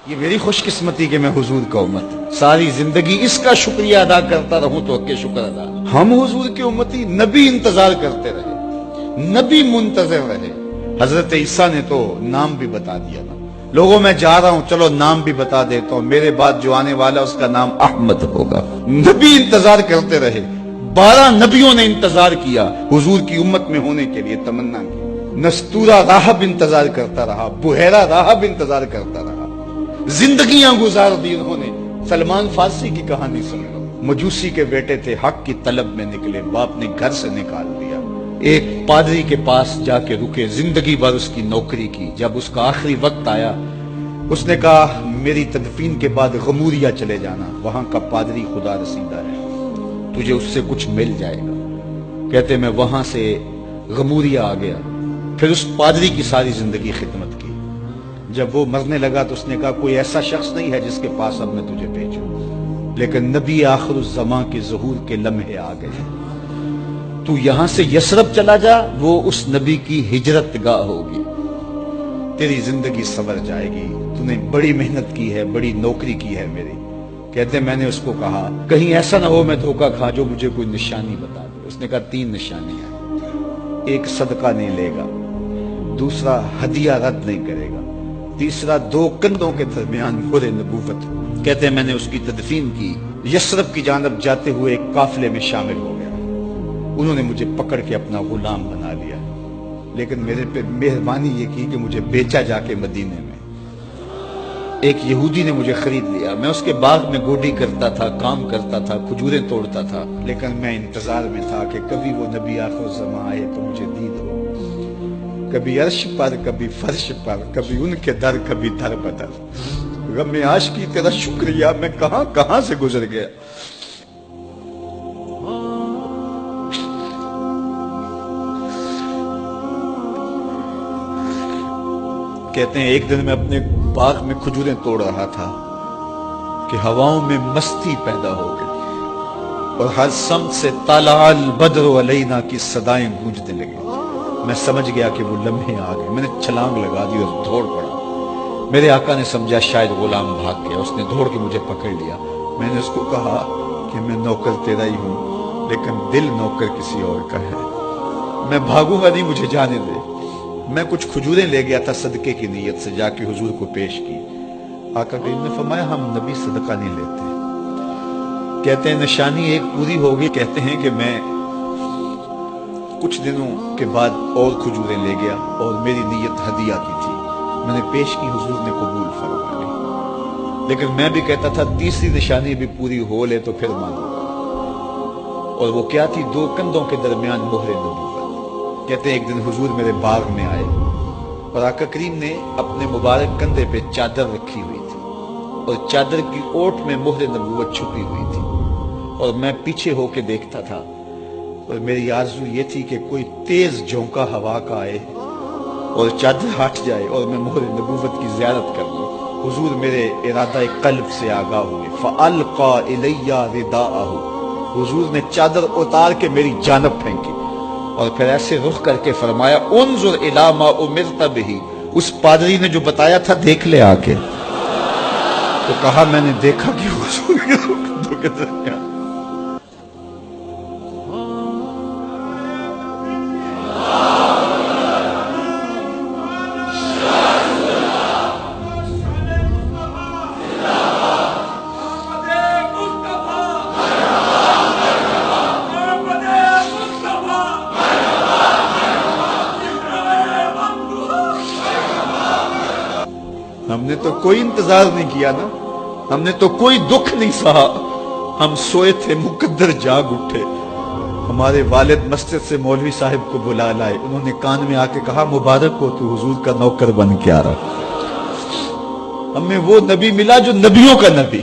یہ میری خوش قسمتی کہ میں حضور کا امت ہوں، ساری زندگی اس کا شکریہ ادا کرتا رہوں تو کہ شکر ادا۔ ہم حضور کی امتی، نبی انتظار کرتے رہے، نبی منتظر رہے۔ حضرت عیسیٰ نے تو نام بھی بتا دیا نا، لوگوں میں جا رہا ہوں چلو نام بھی بتا دیتا ہوں، میرے بعد جو آنے والا اس کا نام احمد ہوگا۔ نبی انتظار کرتے رہے، 12 نبیوں نے انتظار کیا، حضور کی امت میں ہونے کے لیے تمنا کی۔ نستورہ راہب انتظار کرتا رہا، بحیرہ راہب انتظار کرتا رہا، زندگیاں گزار دی انہوں نے۔ سلمان فارسی کی کہانی سن لو، مجوسی کے بیٹے تھے، حق کی طلب میں نکلے، باپ نے گھر سے نکال دیا، ایک پادری کے پاس جا کے رکے، زندگی بھر اس کی نوکری کی۔ جب اس کا آخری وقت آیا، اس نے کہا میری تدفین کے بعد غموریا چلے جانا، وہاں کا پادری خدا رسیدہ ہے، تجھے اس سے کچھ مل جائے گا۔ کہتے میں وہاں سے غموریا آ گیا، پھر اس پادری کی ساری زندگی خدمت کی۔ جب وہ مرنے لگا تو اس نے کہا کوئی ایسا شخص نہیں ہے جس کے پاس اب میں تجھے بھیجوں، لیکن نبی آخر الزمان کے ظہور کے لمحے آ گئے، تو یہاں سے یثرب چلا جا، وہ اس نبی کی ہجرت گاہ ہوگی، تیری زندگی سنور جائے گی، تو نے بڑی محنت کی ہے، بڑی نوکری کی ہے میری۔ کہتے میں نے اس کو کہا کہیں ایسا نہ ہو میں دھوکہ کھا جو مجھے کوئی نشانی بتا دے۔ اس نے کہا 3 نشانیاں، ایک صدقہ نہیں لے گا، دوسرا ہدیہ رد نہیں کرے گا، تیسرا 2 کندھوں کے درمیان مہر نبوت۔ کہتے ہیں میں نے اس کی تدفین کی، یثرب کی جانب جاتے ہوئے ایک قافلے میں شامل ہو گیا، انہوں نے مجھے پکڑ کے اپنا غلام بنا لیا، لیکن میرے پہ مہربانی یہ کی کہ مجھے بیچا جا کے مدینے میں۔ ایک یہودی نے مجھے خرید لیا، میں اس کے باغ میں گوڈی کرتا تھا، کام کرتا تھا، کھجوریں توڑتا تھا، لیکن میں انتظار میں تھا کہ کبھی وہ نبی آخر الزمان آئے تو مجھے دید ہو، کبھی عرش پر، کبھی فرش پر، کبھی ان کے در، کبھی در بدر۔ غم عاشقی تیرا شکریہ، میں کہاں کہاں سے گزر گیا۔ کہتے ہیں ایک دن میں اپنے باغ میں کھجوریں توڑ رہا تھا کہ ہواؤں میں مستی پیدا ہو گئی اور ہر سمت سے طلع البدر علینا کی صدائیں گونجنے لگی۔ میں سمجھ گیا کہ وہ لمحے آ گئے، میں نے چھلانگ لگا دی اور دوڑ پڑا۔ میرے آقا نے سمجھا شاید غلام بھاگ گیا، اس نے دوڑ کے مجھے پکڑ لیا۔ میں نے اس کو کہا کہ میں نوکر تیرا ہی ہوں، لیکن دل نوکر کسی اور کا ہے، میں بھاگوں گا نہیں، مجھے جانے دے۔ میں کچھ کھجوریں لے گیا تھا صدقے کی نیت سے، جا کے حضور کو پیش کی۔ آقا کریم نے فرمایا ہم نبی صدقہ نہیں لیتے۔ کہتے ہیں نشانی ایک پوری ہوگی، کہتے ہیں کہ میں کچھ دنوں کے بعد اور کھجوریں لے گیا اور میری نیت ہدیہ کی تھی، میں نے پیش کی، حضور نے قبول فرما لی، لیکن میں بھی کہتا تھا تیسری نشانی بھی پوری ہو لے تو پھر مانوں گا، اور وہ کیا تھی؟ 2 کندھوں کے درمیان مہر نبوت۔ کہتے ہیں ایک دن حضور میرے باغ میں آئے اور آقا کریم نے اپنے مبارک کندھے پہ چادر رکھی ہوئی تھی اور چادر کی اوٹ میں مہر نبوت چھپی ہوئی تھی، اور میں پیچھے ہو کے دیکھتا تھا، اور میری آرزو یہ تھی کہ کوئی تیز جھونکا ہوا کا آئے اور چادر ہٹ جائے اور میں مہر نبوت کی زیارت کر لوں۔ حضور میرے ارادہ قلب سے آگاہ ہوئے، فَأَلْقَى إِلَيَّ رِدَاءَهُ، حضور نے چادر اتار کے میری جانب پھینکی اور پھر ایسے رخ کر کے فرمایا انظر الی ما امرت بہ، اس پادری نے جو بتایا تھا دیکھ لے آ کے۔ تو کہا میں نے دیکھا کہ حضور کے کندھوں کے درمیان۔ ہم نے تو کوئی انتظار نہیں کیا نا، ہم نے تو کوئی دکھ نہیں سہا، ہم سوئے تھے مقدر جاگ اٹھے۔ ہمارے والد مسجد سے مولوی صاحب کو بلا لائے، انہوں نے کان میں آ کے کہا مبارک ہو تو حضور کا نوکر بن کے آ رہا۔ ہمیں وہ نبی ملا جو نبیوں کا نبی۔